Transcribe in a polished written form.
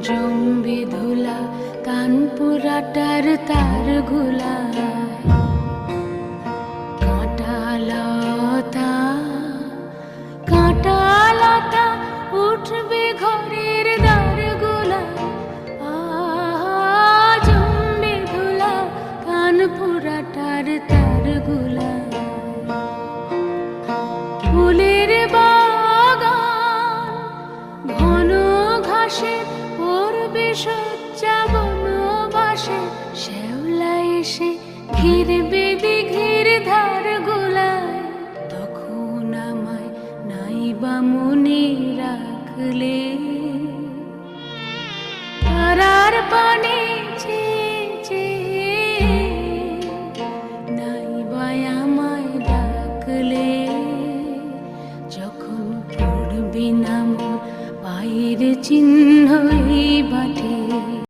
zombie ধুলা কানপুরাটার তার গুলা কাঁটালতা কাঁটালতা উঠবে ঘরের দ্বার গুলা জম্বি ধুলা কানপুরাটার তার গুলা ফুলের বাগান ঘন ঘাসে পড়বে সজ্জা বনবাসে শ্যাওলা এসে ঘিরবে দিঘির ধার গোলায় তখন আমায় নাইবা মনে রাখলে তারার পানে নাইবা আমায় ডাকলে যখন পড়বি নাম পায়ের চিহ্ন